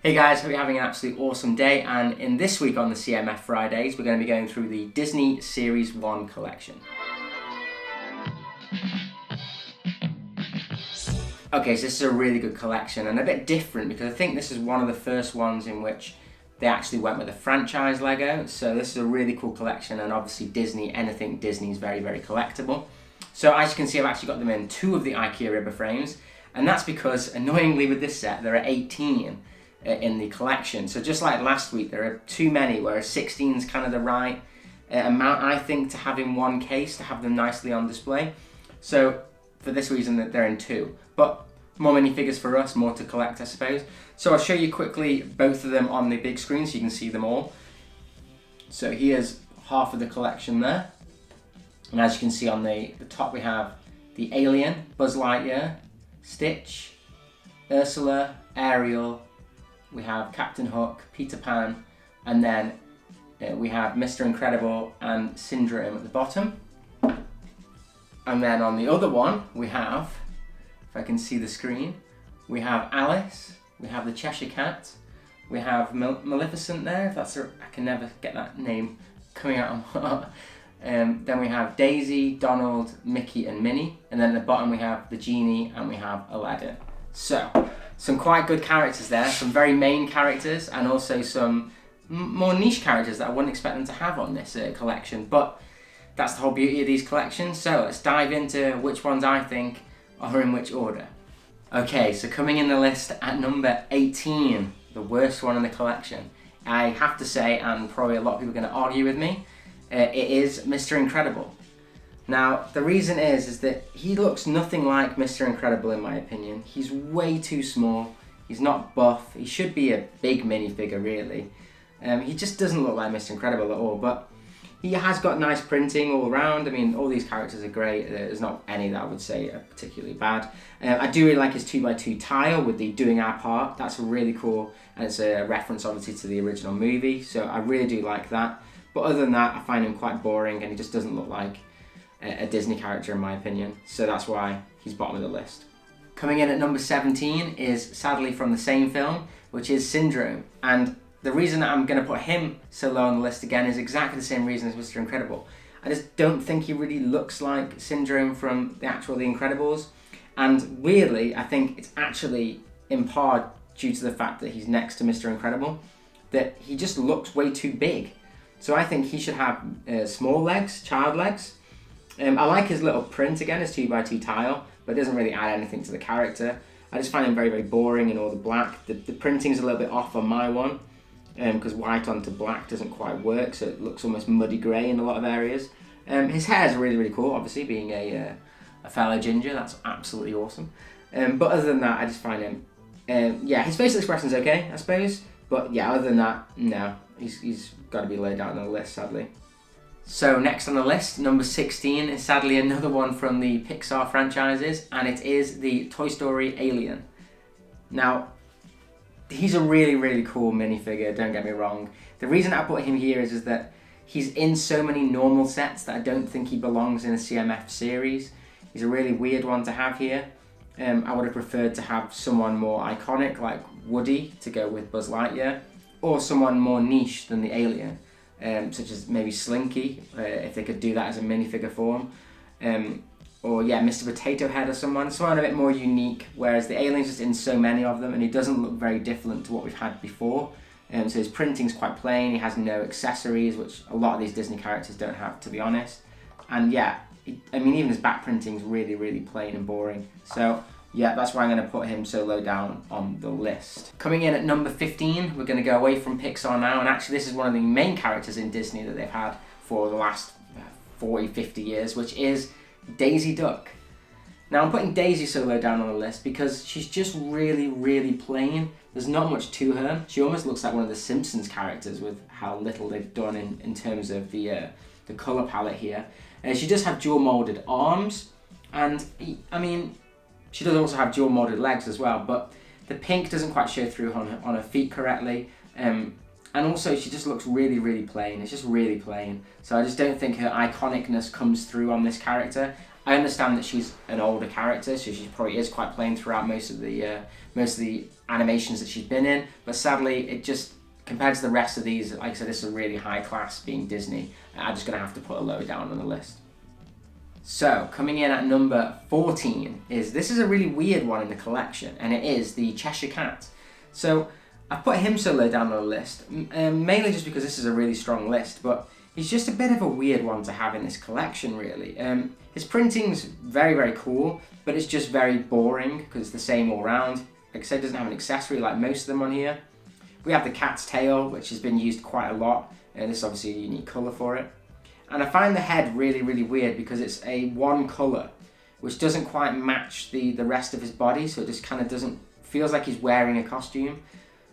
Hey guys, hope you're having an absolutely awesome day, and in this week on the CMF Fridays we're going to be going through the Disney Series 1 collection. Okay, so this is a really good collection and a bit different because I think this is one of the first ones in which they actually went with a franchise LEGO, so this is a really cool collection, and obviously Disney, anything Disney is very, very collectible. So as you can see, I've actually got them in 2 of the IKEA ribber frames, and that's because annoyingly with this set there are 18 in the collection. So just like last week, there are too many, whereas 16 is kind of the right amount, I think, to have in one case to have them nicely on display. So for this reason that they're in 2, but more minifigures for us, more to collect, I suppose. So I'll show you quickly both of them on the big screen so you can see them all. So here's half of the collection there, and as you can see on the top we have the Alien, Buzz Lightyear, Stitch, Ursula, Ariel, we have Captain Hook, Peter Pan, and then we have Mr. Incredible and Syndrome at the bottom. And then on the other one we have, if I can see the screen, we have Alice, we have the Cheshire Cat, we have Maleficent there, if that's I can never get that name coming out of then we have Daisy, Donald, Mickey and Minnie, and then at the bottom we have the Genie and we have Aladdin. So some quite good characters there, some very main characters, and also some more niche characters that I wouldn't expect them to have on this collection, but that's the whole beauty of these collections. So let's dive into which ones I think are in which order. Okay, so coming in the list at number 18, the worst one in the collection, I have to say, and probably a lot of people are going to argue with me, it is Mr. Incredible. Now, the reason is that he looks nothing like Mr. Incredible in my opinion. He's way too small, he's not buff, he should be a big minifigure really. He just doesn't look like Mr. Incredible at all, but he has got nice printing all around. I mean, all these characters are great, there's not any that I would say are particularly bad. I do really like his 2x2 tile with the doing our part, that's really cool, and it's a reference obviously to the original movie, so I really do like that. But other than that, I find him quite boring and he just doesn't look like a Disney character in my opinion, so that's why he's bottom of the list. Coming in at number 17 is sadly from the same film, which is Syndrome, and the reason that I'm going to put him so low on the list again is exactly the same reason as Mr. Incredible. I just don't think he really looks like Syndrome from the actual The Incredibles, and weirdly I think it's actually in part due to the fact that he's next to Mr. Incredible, that he just looks way too big. So I think he should have small legs, child legs. I like his little print again, his 2x2 tile, but it doesn't really add anything to the character. I just find him very, very boring in all the black. The printing's a little bit off on my one, because white onto black doesn't quite work, so it looks almost muddy grey in a lot of areas. His hair is really, really cool, obviously, being a fellow ginger, that's absolutely awesome. But other than that, I just find him, yeah, his facial expression's okay, I suppose, but yeah, other than that, no, he's got to be laid out on the list, sadly. So next on the list, number 16, is sadly another one from the Pixar franchises, and it is the Toy Story Alien. Now, he's a really, really cool minifigure, don't get me wrong. The reason I put him here is that he's in so many normal sets that I don't think he belongs in a CMF series. He's a really weird one to have here. I would have preferred to have someone more iconic like Woody to go with Buzz Lightyear, or someone more niche than the Alien. Such as maybe Slinky, if they could do that as a minifigure form, or yeah, Mr. Potato Head or someone a bit more unique, whereas the Alien's just in so many of them and he doesn't look very different to what we've had before. So his printing's quite plain, he has no accessories, which a lot of these Disney characters don't have, to be honest. And yeah, I mean, even his back printing's really, really plain and boring. So yeah, that's why I'm going to put him so low down on the list. Coming in at number 15, we're going to go away from Pixar now, and actually this is one of the main characters in Disney that they've had for the last 40, 50 years, which is Daisy Duck. Now I'm putting Daisy so low down on the list because she's just really, really plain. There's not much to her. She almost looks like one of the Simpsons characters with how little they've done in terms of the colour palette here. She does have dual moulded arms, and I mean, she does also have dual moulded legs as well, but the pink doesn't quite show through on her feet correctly. And also she just looks really, really plain. It's just really plain. So I just don't think her iconicness comes through on this character. I understand that she's an older character, so she probably is quite plain throughout most of the animations that she's been in, but sadly it just, compared to the rest of these, like I said, this is a really high class being Disney. I'm just going to have to put her lower down on the list. So, coming in at number 14 this is a really weird one in the collection, and it is the Cheshire Cat. So, I've put him so low down on the list, mainly just because this is a really strong list, but he's just a bit of a weird one to have in this collection, really. His printing's very, very cool, but it's just very boring because it's the same all round. Like I said, it doesn't have an accessory like most of them on here. We have the cat's tail, which has been used quite a lot, and this is obviously a unique colour for it. And I find the head really, really weird because it's a one colour, which doesn't quite match the rest of his body, so it just kind of doesn't, feels like he's wearing a costume.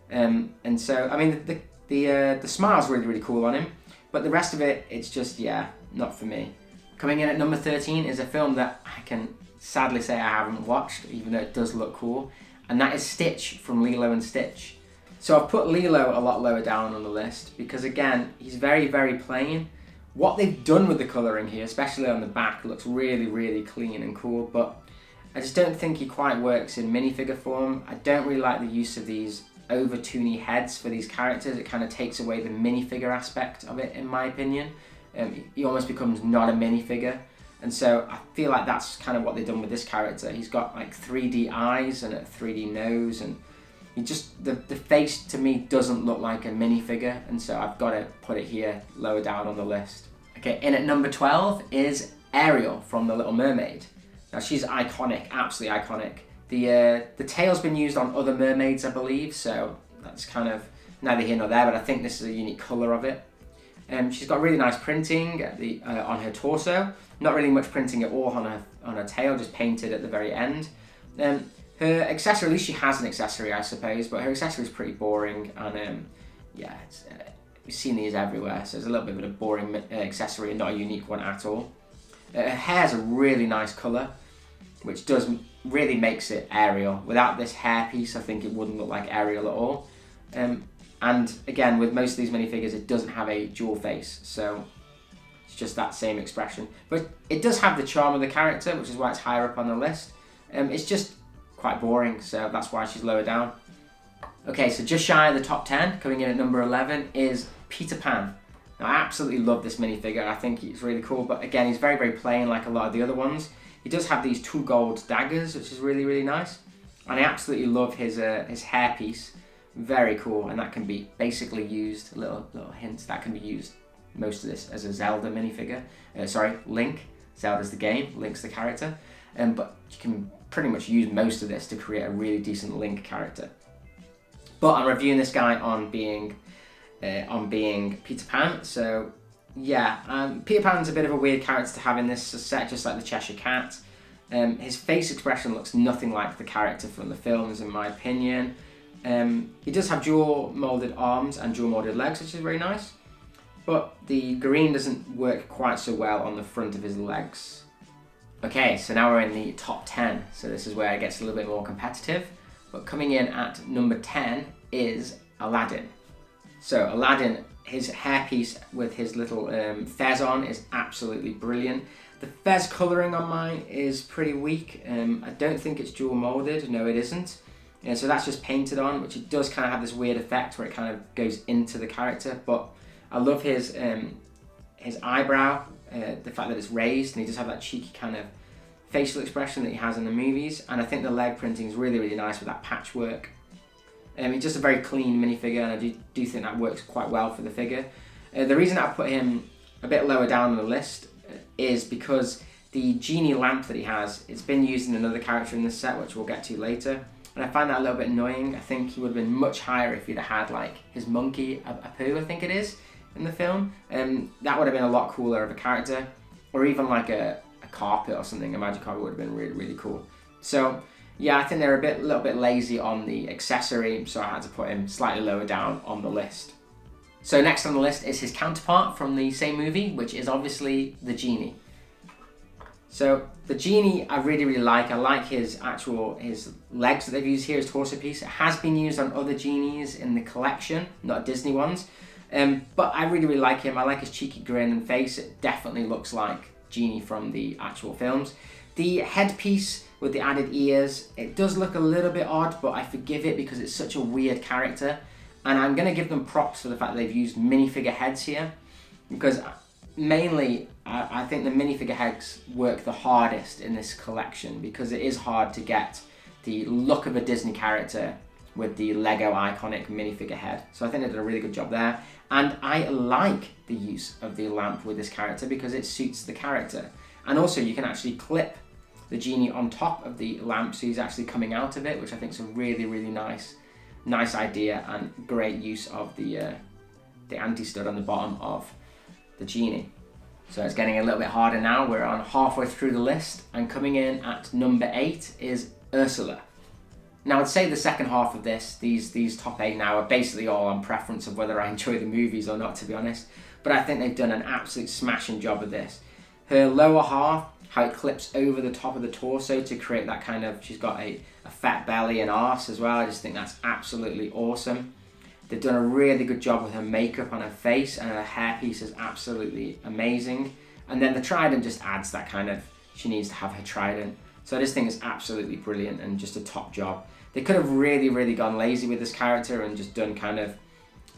And so, I mean, the smile's really, really cool on him, but the rest of it, it's just, yeah, not for me. Coming in at number 13 is a film that I can sadly say I haven't watched, even though it does look cool, and that is Stitch from Lilo and Stitch. So I've put Lilo a lot lower down on the list because, again, he's very, very plain. What they've done with the colouring here, especially on the back, looks really, really clean and cool, but I just don't think he quite works in minifigure form. I don't really like the use of these over-toony heads for these characters. It kind of takes away the minifigure aspect of it, in my opinion. He almost becomes not a minifigure, and so I feel like that's kind of what they've done with this character. He's got like 3D eyes and a 3D nose, and he just, the face to me doesn't look like a minifigure, and so I've got to put it here lower down on the list. Okay, in at number 12 is Ariel from The Little Mermaid. Now she's iconic, absolutely iconic. The tail's been used on other mermaids, I believe, so that's kind of neither here nor there, but I think this is a unique colour of it. She's got really nice printing on her torso, not really much printing at all on her tail, just painted at the very end. Her accessory, at least she has an accessory, I suppose, but her accessory is pretty boring, and yeah, we've seen these everywhere, so it's a little bit of a boring accessory and not a unique one at all. Her hair's a really nice colour, which really makes it Ariel. Without this hair piece, I think it wouldn't look like Ariel at all. And again, with most of these minifigures, it doesn't have a dual face, so it's just that same expression. But it does have the charm of the character, which is why it's higher up on the list. It's just quite boring, so that's why she's lower down. Okay, so just shy of the top 10, coming in at number 11, is Peter Pan. Now, I absolutely love this minifigure. I think he's really cool, but again, he's very, very plain like a lot of the other ones. He does have these 2 gold daggers, which is really, really nice. And I absolutely love his hairpiece. Very cool, and that can be basically used, little hints, that can be used, most of this, as a Zelda minifigure. Link. Zelda's the game, Link's the character. But you can pretty much use most of this to create a really decent Link character. But I'm reviewing this guy on being Peter Pan, so yeah, Peter Pan's a bit of a weird character to have in this set, just like the Cheshire Cat. His face expression looks nothing like the character from the films, in my opinion. He does have dual moulded arms and dual moulded legs, which is very nice, but the green doesn't work quite so well on the front of his legs. Okay, so now we're in the top 10, so this is where it gets a little bit more competitive, but coming in at number 10 is Aladdin. So Aladdin, his hairpiece with his little fez on is absolutely brilliant. The fez colouring on mine is pretty weak. I don't think it's dual moulded, no it isn't. So that's just painted on, which it does kind of have this weird effect where it kind of goes into the character, but I love his eyebrow, the fact that it's raised, and he does have that cheeky kind of facial expression that he has in the movies, and I think the leg printing is really, really nice with that patchwork. He's just a very clean minifigure, and I do think that works quite well for the figure. The reason I put him a bit lower down on the list is because the Genie lamp that he has, it's been used in another character in this set, which we'll get to later, and I find that a little bit annoying. I think he would have been much higher if he'd have had like his monkey, Apu I think it is, in the film. That would have been a lot cooler of a character, or even like a carpet or something, a magic carpet would have been really, really cool. So yeah, I think they're a little bit lazy on the accessory, so I had to put him slightly lower down on the list. So next on the list is his counterpart from the same movie, which is obviously the Genie. So the Genie I really, really like. I like his legs that they've used here, his torso piece. It has been used on other Genies in the collection, not Disney ones. But I really, really like him. I like his cheeky grin and face. It definitely looks like Genie from the actual films. The headpiece with the added ears. It does look a little bit odd, but I forgive it because it's such a weird character. And I'm going to give them props for the fact that they've used minifigure heads here, because mainly I think the minifigure heads work the hardest in this collection, because it is hard to get the look of a Disney character with the LEGO iconic minifigure head. So I think they did a really good job there. And I like the use of the lamp with this character because it suits the character. And also you can actually clip the Genie on top of the lamp, so he's actually coming out of it, which I think is a really, really nice idea, and great use of the anti-stud on the bottom of the Genie. So it's getting a little bit harder now. We're on halfway through the list, and coming in at number 8 is Ursula. Now I'd say the second half of this, these top 8 now, are basically all on preference of whether I enjoy the movies or not, to be honest. But I think they've done an absolute smashing job of this. Her lower half, how it clips over the top of the torso to create that kind of, she's got a fat belly and arse as well. I just think that's absolutely awesome. They've done a really good job with her makeup on her face, and her hairpiece is absolutely amazing. And then the trident just adds that kind of, she needs to have her trident. So I just think it's absolutely brilliant and just a top job. They could have really, really gone lazy with this character and just done kind of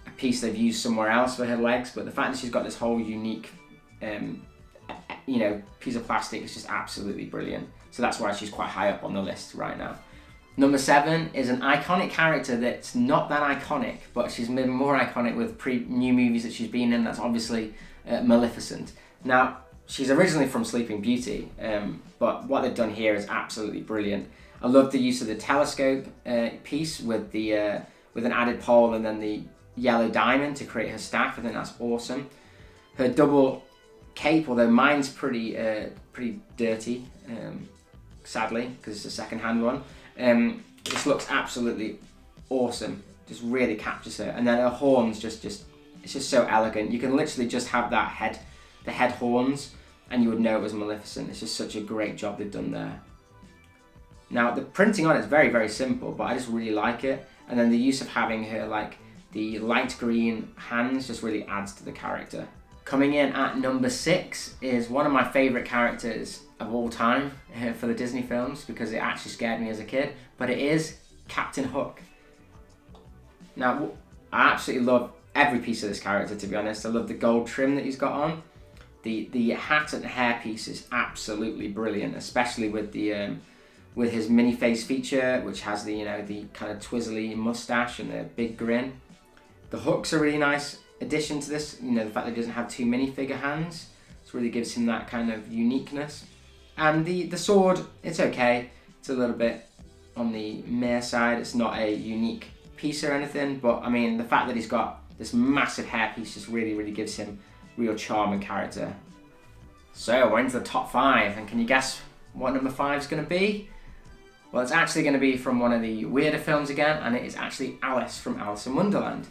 a piece they've used somewhere else for her legs, but the fact that she's got this whole unique piece of plastic is just absolutely brilliant. So that's why she's quite high up on the list right now. Number 7 is an iconic character that's not that iconic, but she's been more iconic with new movies that she's been in. That's obviously Maleficent. Now, she's originally from Sleeping Beauty, but what they've done here is absolutely brilliant. I love the use of the telescope piece with the with an added pole and then the yellow diamond to create her staff. I think that's awesome. Her double cape, although mine's pretty dirty, sadly, because it's a second-hand one. This looks absolutely awesome. Just really captures her, and then her horns it's just so elegant. You can literally just have the head horns, and you would know it was Maleficent. It's just such a great job they've done there. Now the printing on it is very, very simple, but I just really like it. And then the use of having her like the light green hands just really adds to the character. Coming in at number 6 is one of my favourite characters of all time for the Disney films, because it actually scared me as a kid, but it is Captain Hook. Now, I absolutely love every piece of this character, to be honest. I love the gold trim that he's got on. The hat and hairpiece is absolutely brilliant, especially with the with his mini face feature, which has the the kind of twizzly mustache and the big grin. The hook's a really nice addition to this. The fact that he doesn't have 2 minifigure hands, it really gives him that kind of uniqueness. And the sword, it's okay. It's a little bit on the meh side. It's not a unique piece or anything, but I mean, the fact that he's got this massive hairpiece just really, really gives him real charm and character. So we're into the top 5, and can you guess what number 5 is going to be? Well, it's actually going to be from one of the weirder films again, and it is actually Alice from Alice in Wonderland.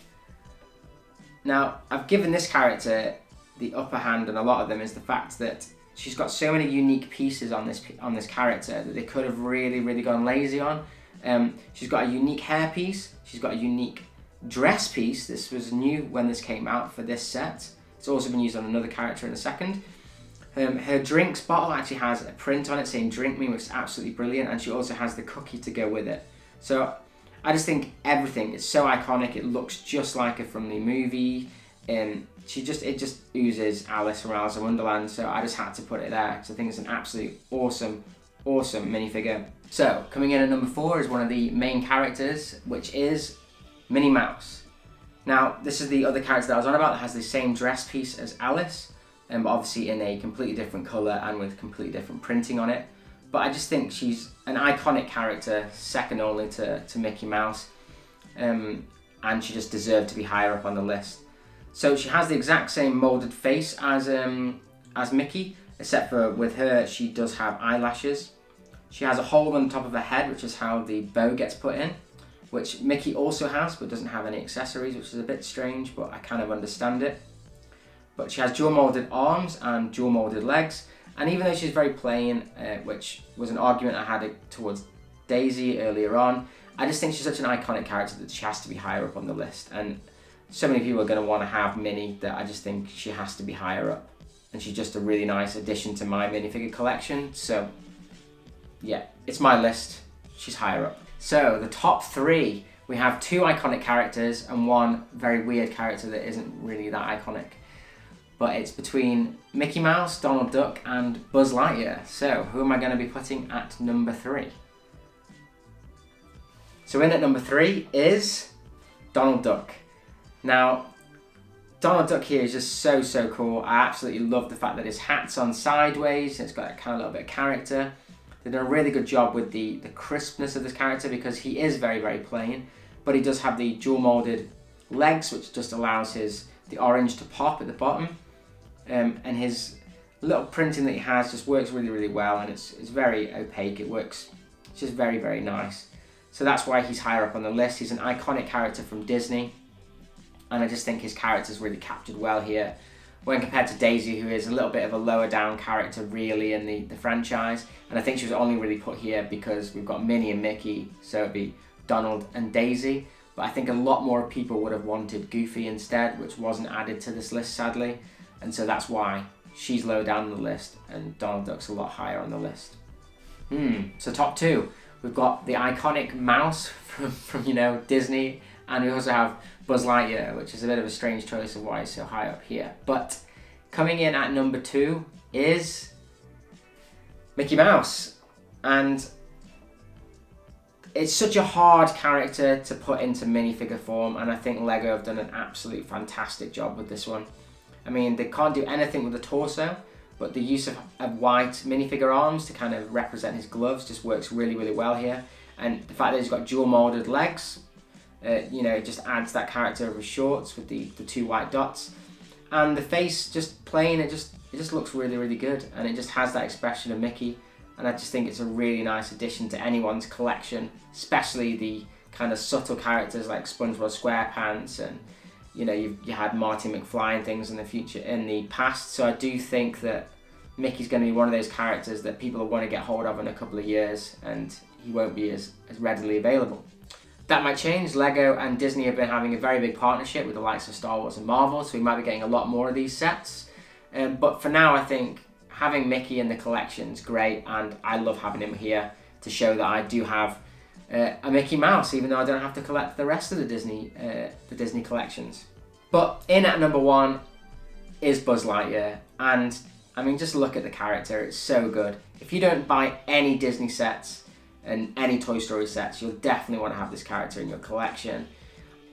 Now, I've given this character the upper hand, and a lot of them is the fact that she's got so many unique pieces on this character that they could have really, really gone lazy on. She's got a unique hairpiece. She's got a unique dress piece. This was new when this came out for this set. It's also been used on another character in a second. Her drinks bottle actually has a print on it saying "Drink Me," which is absolutely brilliant, and she also has the cookie to go with it. So I just think everything is so iconic. It looks just like her from the movie. It just oozes Alice from Alice in Wonderland, so I just had to put it there. So I think it's an absolutely awesome minifigure. So coming in at number 4 is one of the main characters, which is Minnie Mouse. Now this is the other character that I was on about that has the same dress piece as Alice, but obviously in a completely different colour and with completely different printing on it. But I just think she's an iconic character, second only to Mickey Mouse, and she just deserved to be higher up on the list. So she has the exact same moulded face as Mickey, except for with her she does have eyelashes. She has a hole on the top of her head, which is how the bow gets put in, which Mickey also has, but doesn't have any accessories, which is a bit strange, but I kind of understand it. But she has dual moulded arms and dual moulded legs. And even though she's very plain, which was an argument I had towards Daisy earlier on, I just think she's such an iconic character that she has to be higher up on the list. And so many people are going to want to have Minnie that I just think she has to be higher up. And she's just a really nice addition to my minifigure collection. So yeah, it's my list, she's higher up. So the top 3, we have 2 iconic characters and 1 very weird character that isn't really that iconic. But it's between Mickey Mouse, Donald Duck and Buzz Lightyear. So who am I going to be putting at number 3? So in at number 3 is Donald Duck. Now, Donald Duck here is just so cool. I absolutely love the fact that his hat's on sideways. It's got a kind of little bit of character. They've done a really good job with the crispness of this character because he is very plain. But he does have the dual molded legs, which just allows the orange to pop at the bottom. And his little printing that he has just works really well, and it's very opaque. It works, it's just very nice. So that's why he's higher up on the list. He's an iconic character from Disney, and I just think his character's really captured well here when compared to Daisy, who is a little bit of a lower down character really in the franchise. And I think she was only really put here because we've got Minnie and Mickey, so it'd be Donald and Daisy. But I think a lot more people would have wanted Goofy instead, which wasn't added to this list sadly. And so that's why she's lower down on the list and Donald Duck's a lot higher on the list. So top 2, we've got the iconic mouse from Disney, and we also have Buzz Lightyear, which is a bit of a strange choice of why he's so high up here. But coming in at number 2 is Mickey Mouse. And it's such a hard character to put into minifigure form, and I think LEGO have done an absolute fantastic job with this one. I mean, they can't do anything with the torso, but the use of white minifigure arms to kind of represent his gloves just works really well here. And the fact that he's got dual molded legs, it just adds that character of his shorts with the 2 white dots. And the face just plain, it just looks really good, and it just has that expression of Mickey. And I just think it's a really nice addition to anyone's collection, especially the kind of subtle characters like SpongeBob SquarePants, and you had Marty McFly and things in the past. So I do think that Mickey's going to be one of those characters that people will want to get hold of in a couple of years, and he won't be as readily available. That might change. LEGO and Disney have been having a very big partnership with the likes of Star Wars and Marvel, so we might be getting a lot more of these sets. But for now, I think having Mickey in the collection's great, and I love having him here to show that I do have a Mickey Mouse, even though I don't have to collect the rest of the Disney collections. But in at number 1 is Buzz Lightyear, and I mean, just look at the character, it's so good. If you don't buy any Disney sets and any Toy Story sets, you'll definitely want to have this character in your collection.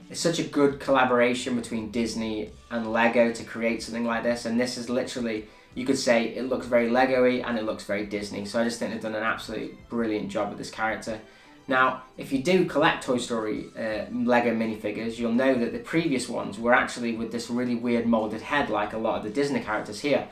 It's such a good collaboration between Disney and LEGO to create something like this, and this is literally, you could say it looks very Lego-y and it looks very Disney, so I just think they've done an absolutely brilliant job with this character. Now, if you do collect Toy Story LEGO minifigures, you'll know that the previous ones were actually with this really weird moulded head like a lot of the Disney characters here.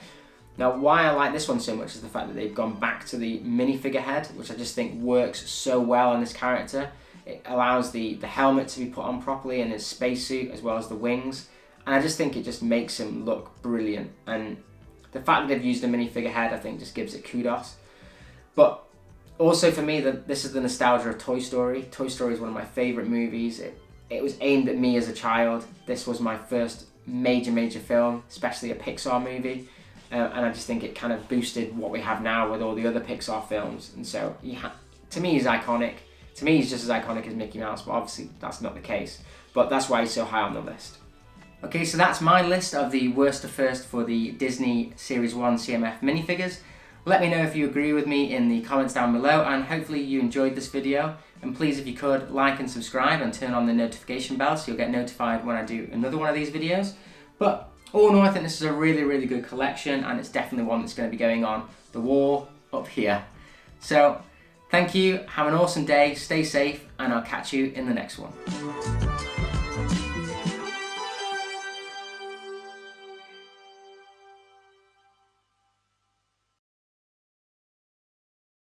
Now, why I like this one so much is the fact that they've gone back to the minifigure head, which I just think works so well on this character. It allows the helmet to be put on properly and his spacesuit as well as the wings, and I just think it just makes him look brilliant. And the fact that they've used a minifigure head, I think, just gives it kudos. But also for me, this is the nostalgia of Toy Story. Toy Story is one of my favourite movies. It was aimed at me as a child. This was my first major film, especially a Pixar movie. And I just think it kind of boosted what we have now with all the other Pixar films. And so, to me, he's iconic. To me, he's just as iconic as Mickey Mouse, but obviously that's not the case. But that's why he's so high on the list. Okay, so that's my list of the worst to first for the Disney Series 1 CMF minifigures. Let me know if you agree with me in the comments down below, and hopefully you enjoyed this video. And please, if you could, like and subscribe and turn on the notification bell so you'll get notified when I do another one of these videos. But all in all, I think this is a really good collection, and it's definitely one that's going to be going on the wall up here. So, thank you, have an awesome day, stay safe, and I'll catch you in the next one.